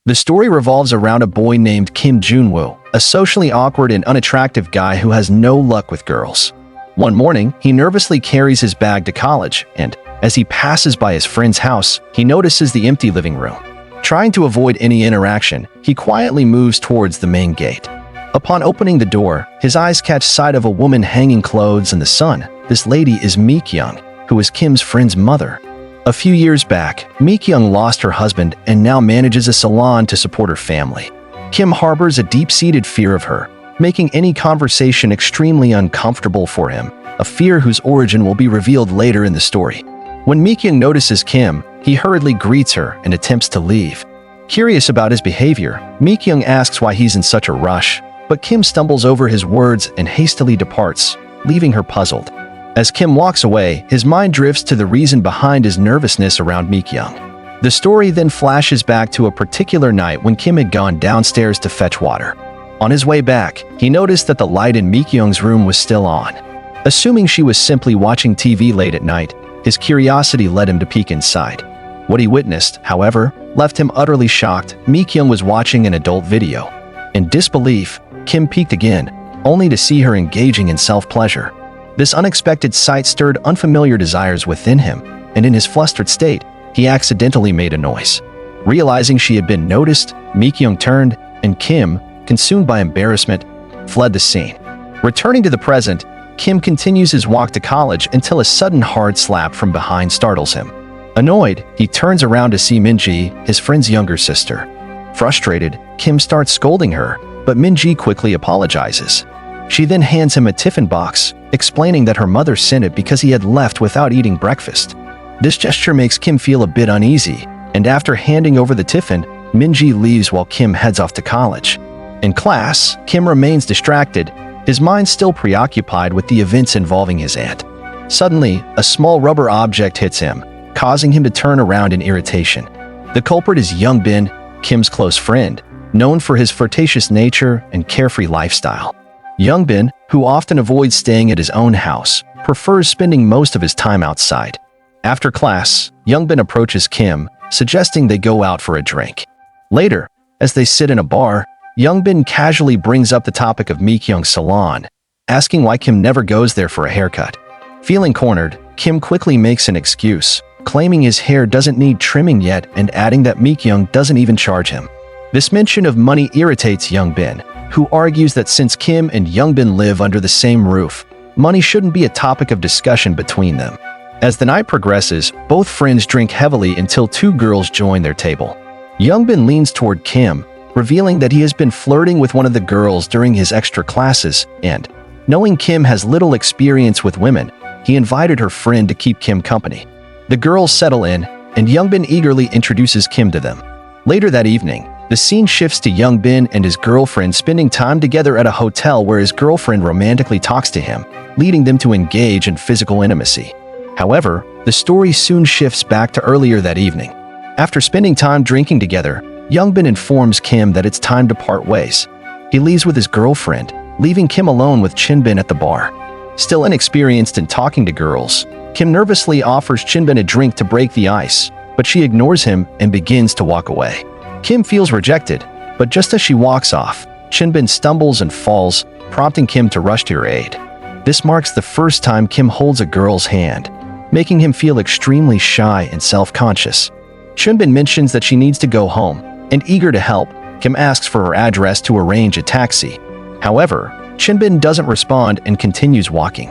The story revolves around a boy named Kim Junwoo, a socially awkward and unattractive guy who has no luck with girls. One morning, he nervously carries his bag to college, and as he passes by his friend's house, he notices the empty living room. Trying to avoid any interaction, he quietly moves towards the main gate. Upon opening the door, his eyes catch sight of a woman hanging clothes in the sun. This lady is Mikyong, who is Kim's friend's mother. A few years back, Mikyong lost her husband and now manages a salon to support her family. Kim harbors a deep-seated fear of her, making any conversation extremely uncomfortable for him, a fear whose origin will be revealed later in the story. When Mikyong notices Kim, he hurriedly greets her and attempts to leave. Curious about his behavior, Mikyong asks why he's in such a rush, but Kim stumbles over his words and hastily departs, leaving her puzzled. As Kim walks away, his mind drifts to the reason behind his nervousness around Mikyong. The story then flashes back to a particular night when Kim had gone downstairs to fetch water. On his way back, he noticed that the light in Mikyong's room was still on. Assuming she was simply watching TV late at night, his curiosity led him to peek inside. What he witnessed, however, left him utterly shocked. Mikyong was watching an adult video. In disbelief, Kim peeked again, only to see her engaging in self-pleasure. This unexpected sight stirred unfamiliar desires within him, and in his flustered state, he accidentally made a noise. Realizing she had been noticed, Mikyong turned, and Kim, consumed by embarrassment, fled the scene. Returning to the present, Kim continues his walk to college until a sudden hard slap from behind startles him. Annoyed, he turns around to see Minji, his friend's younger sister. Frustrated, Kim starts scolding her, but Minji quickly apologizes. She then hands him a tiffin box, explaining that her mother sent it because he had left without eating breakfast. This gesture makes Kim feel a bit uneasy, and after handing over the tiffin, Minji leaves while Kim heads off to college. In class, Kim remains distracted, his mind still preoccupied with the events involving his aunt. Suddenly, a small rubber object hits him, causing him to turn around in irritation. The culprit is Youngbin, Kim's close friend, known for his flirtatious nature and carefree lifestyle. Youngbin, who often avoids staying at his own house, prefers spending most of his time outside. After class, Youngbin approaches Kim, suggesting they go out for a drink. Later, as they sit in a bar, Youngbin casually brings up the topic of Mikyong's salon, asking why Kim never goes there for a haircut. Feeling cornered, Kim quickly makes an excuse, claiming his hair doesn't need trimming yet and adding that Mikyong doesn't even charge him. This mention of money irritates Youngbin, who argues that since Kim and Youngbin live under the same roof, money shouldn't be a topic of discussion between them. As the night progresses, both friends drink heavily until two girls join their table. Youngbin leans toward Kim, revealing that he has been flirting with one of the girls during his extra classes, and, knowing Kim has little experience with women, he invited her friend to keep Kim company. The girls settle in, and Youngbin eagerly introduces Kim to them. Later that evening, the scene shifts to Youngbin and his girlfriend spending time together at a hotel where his girlfriend romantically talks to him, leading them to engage in physical intimacy. However, the story soon shifts back to earlier that evening. After spending time drinking together, Youngbin informs Kim that it's time to part ways. He leaves with his girlfriend, leaving Kim alone with Chinbin at the bar. Still inexperienced in talking to girls, Kim nervously offers Chinbin a drink to break the ice, but she ignores him and begins to walk away. Kim feels rejected, but just as she walks off, Chinbin stumbles and falls, prompting Kim to rush to her aid. This marks the first time Kim holds a girl's hand, making him feel extremely shy and self-conscious. Chinbin mentions that she needs to go home, and eager to help, Kim asks for her address to arrange a taxi. However, Chinbin doesn't respond and continues walking.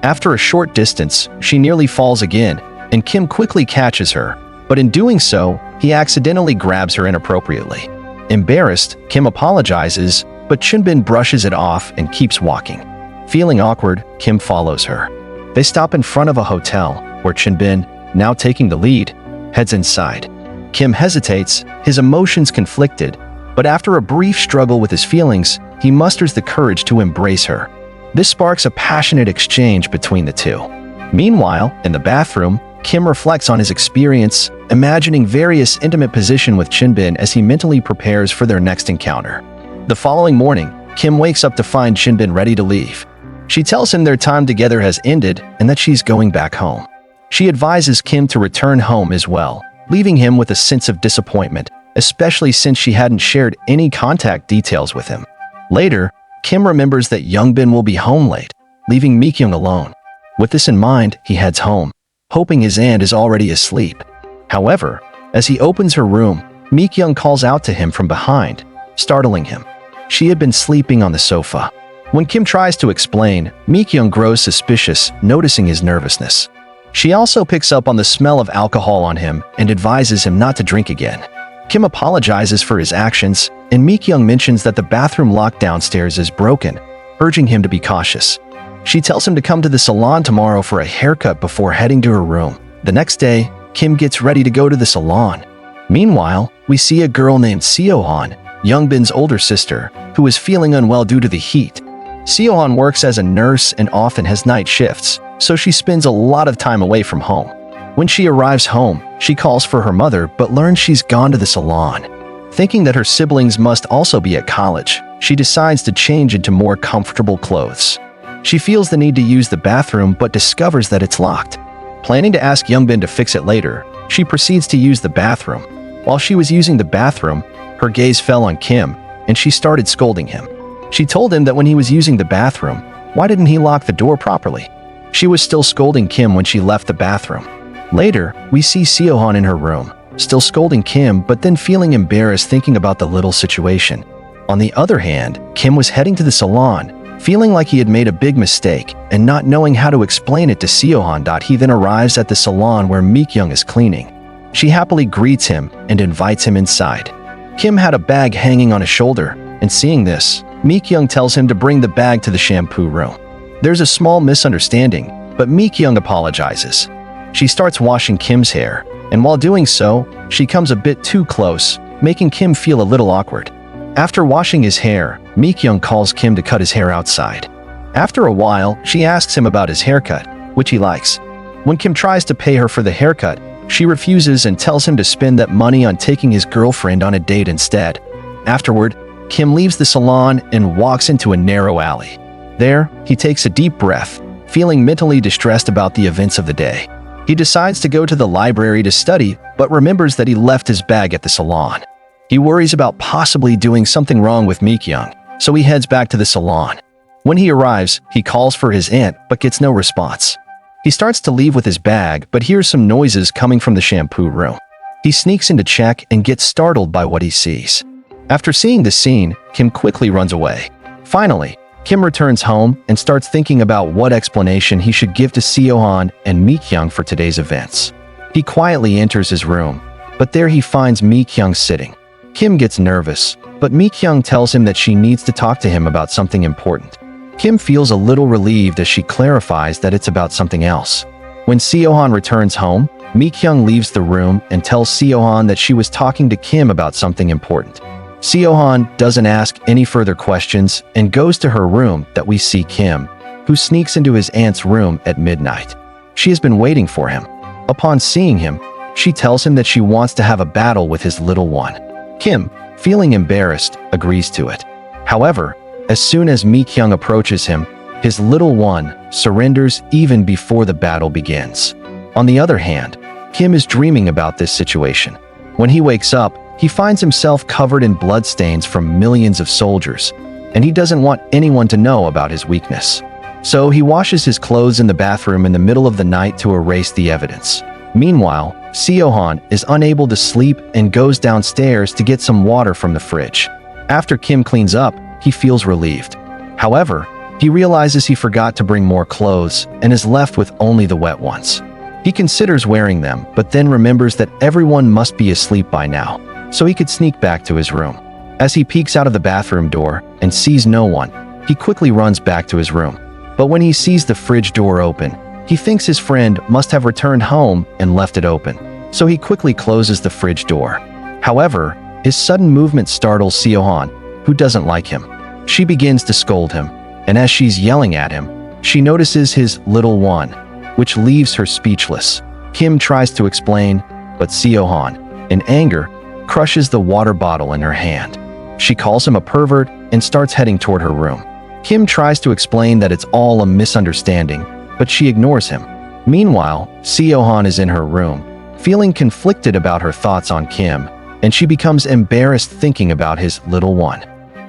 After a short distance, she nearly falls again, and Kim quickly catches her, but in doing so, he accidentally grabs her inappropriately. Embarrassed, Kim apologizes, but Chinbin brushes it off and keeps walking. Feeling awkward, Kim follows her. They stop in front of a hotel, where Chinbin, now taking the lead, heads inside. Kim hesitates, his emotions conflicted, but after a brief struggle with his feelings, he musters the courage to embrace her. This sparks a passionate exchange between the two. Meanwhile, in the bathroom, Kim reflects on his experience, imagining various intimate positions with Chinbin as he mentally prepares for their next encounter. The following morning, Kim wakes up to find Chinbin ready to leave. She tells him their time together has ended and that she's going back home. She advises Kim to return home as well, leaving him with a sense of disappointment, especially since she hadn't shared any contact details with him. Later, Kim remembers that Youngbin will be home late, leaving Mikyong alone. With this in mind, he heads home, hoping his aunt is already asleep. However, as he opens her room, Mikyong calls out to him from behind, startling him. She had been sleeping on the sofa. When Kim tries to explain, Mikyong grows suspicious, noticing his nervousness. She also picks up on the smell of alcohol on him and advises him not to drink again. Kim apologizes for his actions, and Mikyong mentions that the bathroom lock downstairs is broken, urging him to be cautious. She tells him to come to the salon tomorrow for a haircut before heading to her room. The next day, Kim gets ready to go to the salon. Meanwhile, we see a girl named Seohan, Youngbin's older sister, who is feeling unwell due to the heat. Seohan works as a nurse and often has night shifts, so she spends a lot of time away from home. When she arrives home, she calls for her mother but learns she's gone to the salon. Thinking that her siblings must also be at college, she decides to change into more comfortable clothes. She feels the need to use the bathroom but discovers that it's locked. Planning to ask Youngbin to fix it later, she proceeds to use the bathroom. While she was using the bathroom, her gaze fell on Kim, and she started scolding him. She told him that when he was using the bathroom, why didn't he lock the door properly? She was still scolding Kim when she left the bathroom. Later, we see Seohan in her room, still scolding Kim but then feeling embarrassed thinking about the little situation. On the other hand, Kim was heading to the salon, feeling like he had made a big mistake and not knowing how to explain it to Seohan. He then arrives at the salon where Mikyong is cleaning. She happily greets him and invites him inside. Kim had a bag hanging on his shoulder, and seeing this, Mikyong tells him to bring the bag to the shampoo room. There's a small misunderstanding, but Mikyong apologizes. She starts washing Kim's hair, and while doing so, she comes a bit too close, making Kim feel a little awkward. After washing his hair, Mikyong calls Kim to cut his hair outside. After a while, she asks him about his haircut, which he likes. When Kim tries to pay her for the haircut, she refuses and tells him to spend that money on taking his girlfriend on a date instead. Afterward, Kim leaves the salon and walks into a narrow alley. There, he takes a deep breath, feeling mentally distressed about the events of the day. He decides to go to the library to study, but remembers that he left his bag at the salon. He worries about possibly doing something wrong with Mikyong, so he heads back to the salon. When he arrives, he calls for his aunt but gets no response. He starts to leave with his bag but hears some noises coming from the shampoo room. He sneaks in to check and gets startled by what he sees. After seeing the scene, Kim quickly runs away. Finally, Kim returns home and starts thinking about what explanation he should give to Seohan and Mikyong for today's events. He quietly enters his room, but there he finds Mikyong sitting. Kim gets nervous, but Mikyong tells him that she needs to talk to him about something important. Kim feels a little relieved as she clarifies that it's about something else. When Seohan returns home, Mikyong leaves the room and tells Seohan that she was talking to Kim about something important. Seohan doesn't ask any further questions and goes to her room that we see Kim, who sneaks into his aunt's room at midnight. She has been waiting for him. Upon seeing him, she tells him that she wants to have a battle with his little one. Kim, feeling embarrassed, agrees to it. However, as soon as Mikyong approaches him, his little one surrenders even before the battle begins. On the other hand, Kim is dreaming about this situation. When he wakes up, he finds himself covered in bloodstains from millions of soldiers, and he doesn't want anyone to know about his weakness. So he washes his clothes in the bathroom in the middle of the night to erase the evidence. Meanwhile, Seohan is unable to sleep and goes downstairs to get some water from the fridge. After Kim cleans up, he feels relieved. However, he realizes he forgot to bring more clothes and is left with only the wet ones. He considers wearing them, but then remembers that everyone must be asleep by now, so he could sneak back to his room. As he peeks out of the bathroom door and sees no one, he quickly runs back to his room. But when he sees the fridge door open, he thinks his friend must have returned home and left it open, so he quickly closes the fridge door. However, his sudden movement startles Seohan, who doesn't like him. She begins to scold him, and as she's yelling at him, she notices his little one, which leaves her speechless. Kim tries to explain, but Seohan, in anger, crushes the water bottle in her hand. She calls him a pervert and starts heading toward her room. Kim tries to explain that it's all a misunderstanding, but she ignores him. Meanwhile, Seohan is in her room, feeling conflicted about her thoughts on Kim, and she becomes embarrassed thinking about his little one.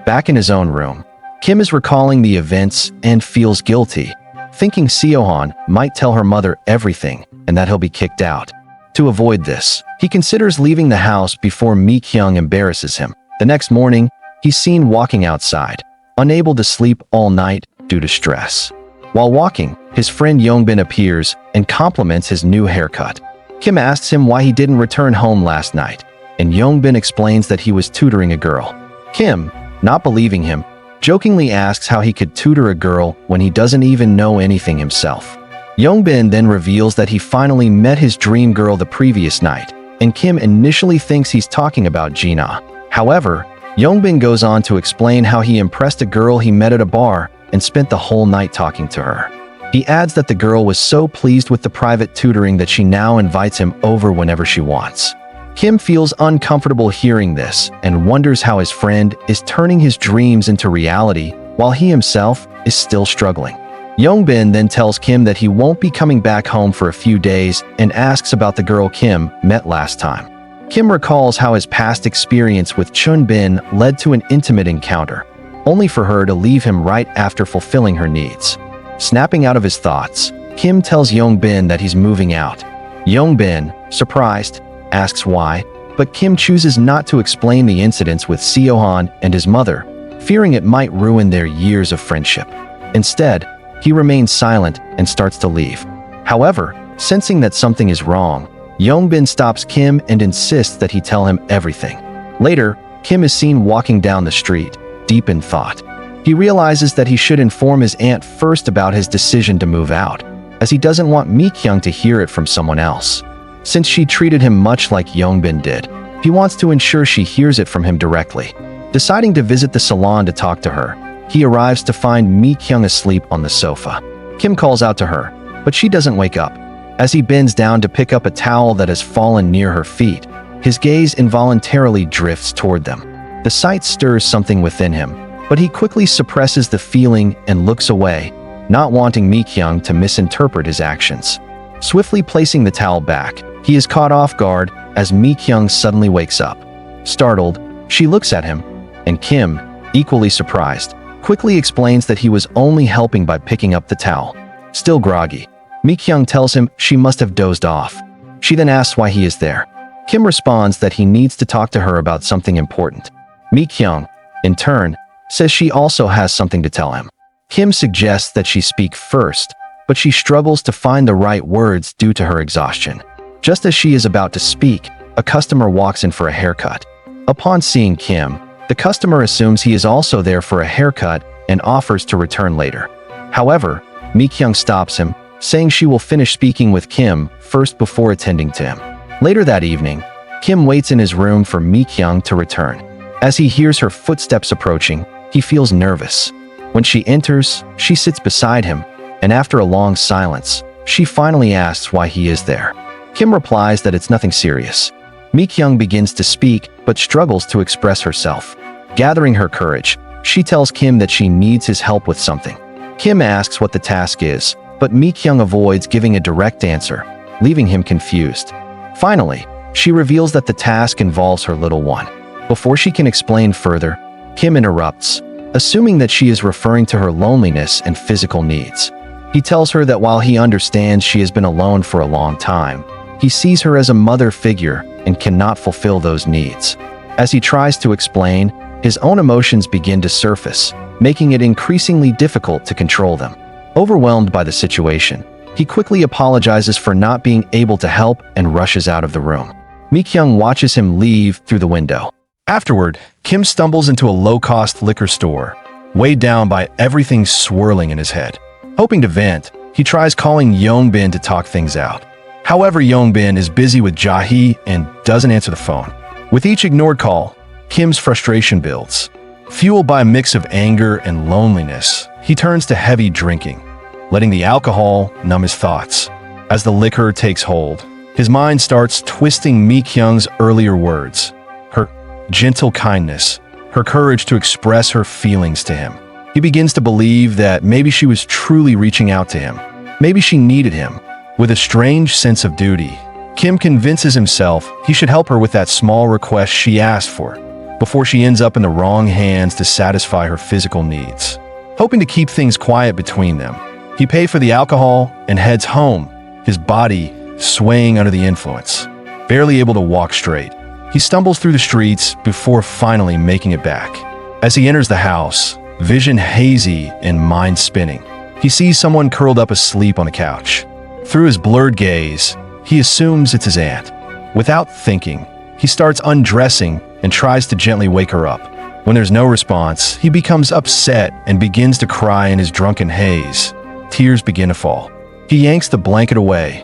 Back in his own room, Kim is recalling the events and feels guilty, thinking Seohan might tell her mother everything and that he'll be kicked out. To avoid this, he considers leaving the house before Mikyong embarrasses him. The next morning, he's seen walking outside, unable to sleep all night due to stress. While walking, his friend Yongbin appears and compliments his new haircut. Kim asks him why he didn't return home last night, and Yongbin explains that he was tutoring a girl. Kim, not believing him, jokingly asks how he could tutor a girl when he doesn't even know anything himself. Yongbin then reveals that he finally met his dream girl the previous night, and Kim initially thinks he's talking about Gina. However, Yongbin goes on to explain how he impressed a girl he met at a bar and spent the whole night talking to her. He adds that the girl was so pleased with the private tutoring that she now invites him over whenever she wants. Kim feels uncomfortable hearing this and wonders how his friend is turning his dreams into reality while he himself is still struggling. Yongbin then tells Kim that he won't be coming back home for a few days and asks about the girl Kim met last time. Kim recalls how his past experience with Chunbin led to an intimate encounter, only for her to leave him right after fulfilling her needs. Snapping out of his thoughts, Kim tells Yongbin that he's moving out. Yongbin, surprised, asks why, but Kim chooses not to explain the incidents with Seohan and his mother, fearing it might ruin their years of friendship. Instead, he remains silent and starts to leave. However, sensing that something is wrong, Yongbin stops Kim and insists that he tell him everything. Later, Kim is seen walking down the street, deep in thought. He realizes that he should inform his aunt first about his decision to move out, as he doesn't want Mikyong to hear it from someone else. Since she treated him much like Yongbin did, he wants to ensure she hears it from him directly. Deciding to visit the salon to talk to her, he arrives to find Mikyong asleep on the sofa. Kim calls out to her, but she doesn't wake up. As he bends down to pick up a towel that has fallen near her feet, his gaze involuntarily drifts toward them. The sight stirs something within him, but he quickly suppresses the feeling and looks away, not wanting Mikyong to misinterpret his actions. Swiftly placing the towel back, he is caught off guard as Mikyong suddenly wakes up. Startled, she looks at him, and Kim, equally surprised, quickly explains that he was only helping by picking up the towel. Still groggy, Mikyong tells him she must have dozed off. She then asks why he is there. Kim responds that he needs to talk to her about something important. Mikyong, in turn, says she also has something to tell him. Kim suggests that she speak first, but she struggles to find the right words due to her exhaustion. Just as she is about to speak, a customer walks in for a haircut. Upon seeing Kim, the customer assumes he is also there for a haircut and offers to return later. However, Mikyong stops him, saying she will finish speaking with Kim first before attending to him. Later that evening, Kim waits in his room for Mikyong to return. As he hears her footsteps approaching, he feels nervous. When she enters, she sits beside him, and after a long silence, she finally asks why he is there. Kim replies that it's nothing serious. Mikyong begins to speak, but struggles to express herself. Gathering her courage, she tells Kim that she needs his help with something. Kim asks what the task is, but Mikyong avoids giving a direct answer, leaving him confused. Finally, she reveals that the task involves her little one. Before she can explain further, Kim interrupts, assuming that she is referring to her loneliness and physical needs. He tells her that while he understands she has been alone for a long time, he sees her as a mother figure and cannot fulfill those needs. As he tries to explain, his own emotions begin to surface, making it increasingly difficult to control them. Overwhelmed by the situation, he quickly apologizes for not being able to help and rushes out of the room. Mikyong watches him leave through the window. Afterward, Kim stumbles into a low-cost liquor store, weighed down by everything swirling in his head. Hoping to vent, he tries calling Yongbin to talk things out. However, Yongbin is busy with Jae and doesn't answer the phone. With each ignored call, Kim's frustration builds. Fueled by a mix of anger and loneliness, he turns to heavy drinking, letting the alcohol numb his thoughts. As the liquor takes hold, his mind starts twisting Mikyong's earlier words, her gentle kindness, her courage to express her feelings to him. He begins to believe that maybe she was truly reaching out to him. Maybe she needed him. With a strange sense of duty, Kim convinces himself he should help her with that small request she asked for, before she ends up in the wrong hands to satisfy her physical needs. Hoping to keep things quiet between them, he pays for the alcohol and heads home, his body swaying under the influence. Barely able to walk straight, he stumbles through the streets before finally making it back. As he enters the house, vision hazy and mind spinning, he sees someone curled up asleep on the couch. Through his blurred gaze, he assumes it's his aunt. Without thinking, he starts undressing and tries to gently wake her up. When there's no response, he becomes upset and begins to cry in his drunken haze. Tears begin to fall. He yanks the blanket away,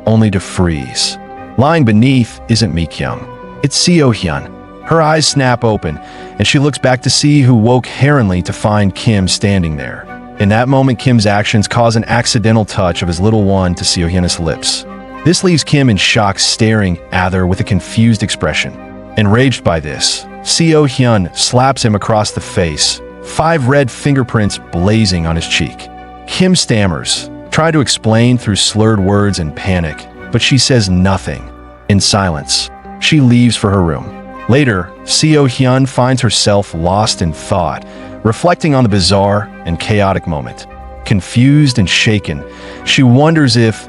only to freeze. Lying beneath isn't Mikyong. It's Seo-hyun. Her eyes snap open, and she looks back to see who woke Heronly to find Kim standing there. In that moment, Kim's actions cause an accidental touch of his little one to Seo-hyun's lips. This leaves Kim in shock, staring at her with a confused expression. Enraged by this, Seo-hyun slaps him across the face, 5 red fingerprints blazing on his cheek. Kim stammers, trying to explain through slurred words and panic, but she says nothing. In silence, she leaves for her room. Later, Seo-hyun finds herself lost in thought, reflecting on the bizarre and chaotic moment. Confused and shaken, she wonders if,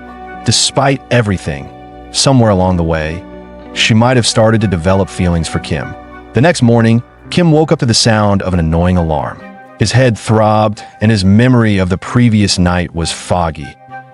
despite everything, somewhere along the way, she might have started to develop feelings for Kim. The next morning, Kim woke up to the sound of an annoying alarm. His head throbbed, and his memory of the previous night was foggy.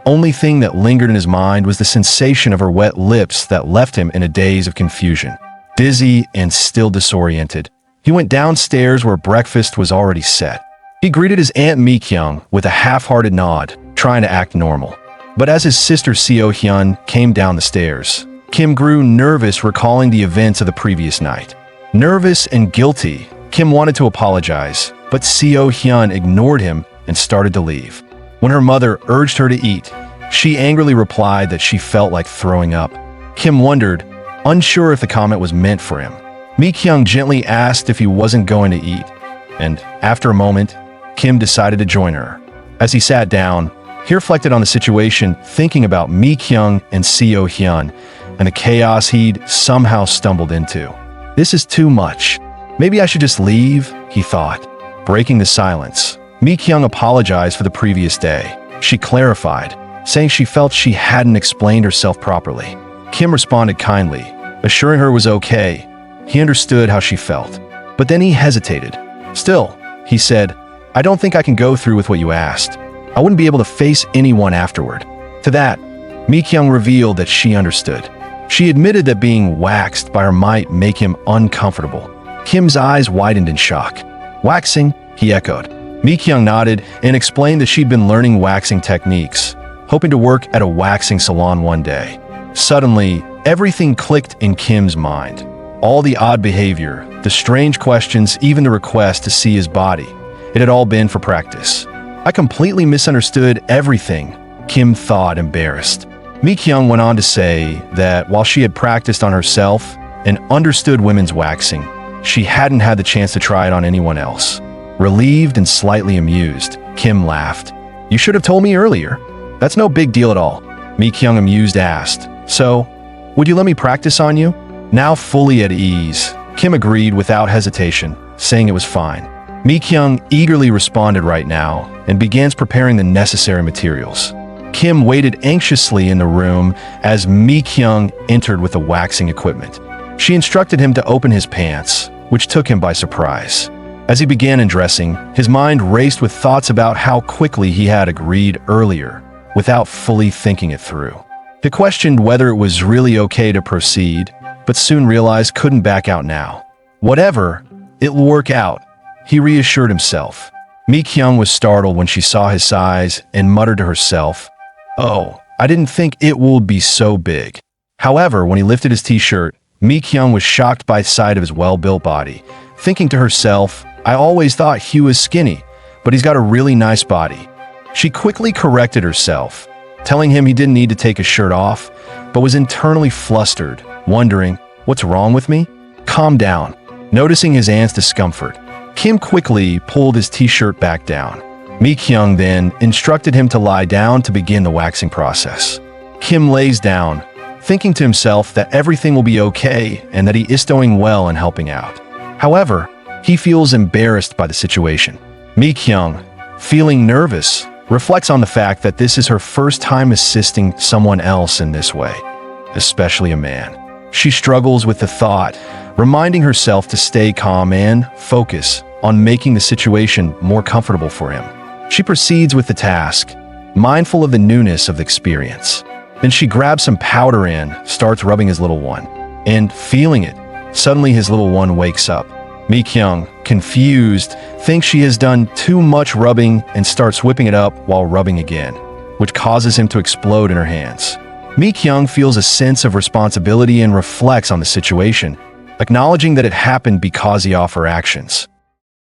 Only thing that lingered in his mind was the sensation of her wet lips that left him in a daze of confusion. Dizzy and still disoriented, he went downstairs where breakfast was already set. He greeted his Aunt Mikyong with a half-hearted nod, trying to act normal. But as his sister Seo-hyun came down the stairs, Kim grew nervous, recalling the events of the previous night. Nervous and guilty, Kim wanted to apologize, but Seo-hyun ignored him and started to leave. When her mother urged her to eat, she angrily replied that she felt like throwing up. Kim wondered, unsure if the comment was meant for him. Mikyong gently asked if he wasn't going to eat, and after a moment, Kim decided to join her. As he sat down, he reflected on the situation, thinking about Mikyong and Seo-hyun and the chaos he'd somehow stumbled into. This is too much. Maybe I should just leave, he thought. Breaking the silence, Mikyong apologized for the previous day. She clarified, saying she felt she hadn't explained herself properly. Kim responded kindly, assuring her it was okay. He understood how she felt. But then he hesitated. Still, he said, I don't think I can go through with what you asked. I wouldn't be able to face anyone afterward. To that, Mikyong revealed that she understood. She admitted that being waxed by her might make him uncomfortable. Kim's eyes widened in shock. Waxing? He echoed. Mikyong nodded and explained that she'd been learning waxing techniques, hoping to work at a waxing salon one day. Suddenly, everything clicked in Kim's mind. All the odd behavior, the strange questions, even the request to see his body. It had all been for practice. I completely misunderstood everything, Kim thought, embarrassed. Mikyong went on to say that while she had practiced on herself and understood women's waxing, she hadn't had the chance to try it on anyone else. Relieved and slightly amused, Kim laughed. You should have told me earlier. That's no big deal at all. Mikyong, amused, asked. So, would you let me practice on you? Now fully at ease, Kim agreed without hesitation, saying it was fine. Mikyong eagerly responded right now and begins preparing the necessary materials. Kim waited anxiously in the room as Mikyong entered with the waxing equipment. She instructed him to open his pants, which took him by surprise. As he began undressing, his mind raced with thoughts about how quickly he had agreed earlier, without fully thinking it through. He questioned whether it was really okay to proceed, but soon realized couldn't back out now. Whatever, it will work out, he reassured himself. Mikyong was startled when she saw his size and muttered to herself, Oh, I didn't think it would be so big. However, when he lifted his t-shirt, Mikyong was shocked by the sight of his well-built body, thinking to herself, I always thought Hugh was skinny, but he's got a really nice body. She quickly corrected herself, telling him he didn't need to take his shirt off, but was internally flustered, wondering, what's wrong with me? Calm down. Noticing his aunt's discomfort, Kim quickly pulled his t-shirt back down. Mikyong then instructed him to lie down to begin the waxing process. Kim lays down, thinking to himself that everything will be okay and that he is doing well in helping out. However, he feels embarrassed by the situation. Mikyong, feeling nervous, reflects on the fact that this is her first time assisting someone else in this way, especially a man. She struggles with the thought, reminding herself to stay calm and focus on making the situation more comfortable for him. She proceeds with the task, mindful of the newness of the experience. Then she grabs some powder and starts rubbing his little one. And feeling it, suddenly his little one wakes up. Mikyong, confused, thinks she has done too much rubbing and starts whipping it up while rubbing again, which causes him to explode in her hands. Mikyong feels a sense of responsibility and reflects on the situation, acknowledging that it happened because of her actions.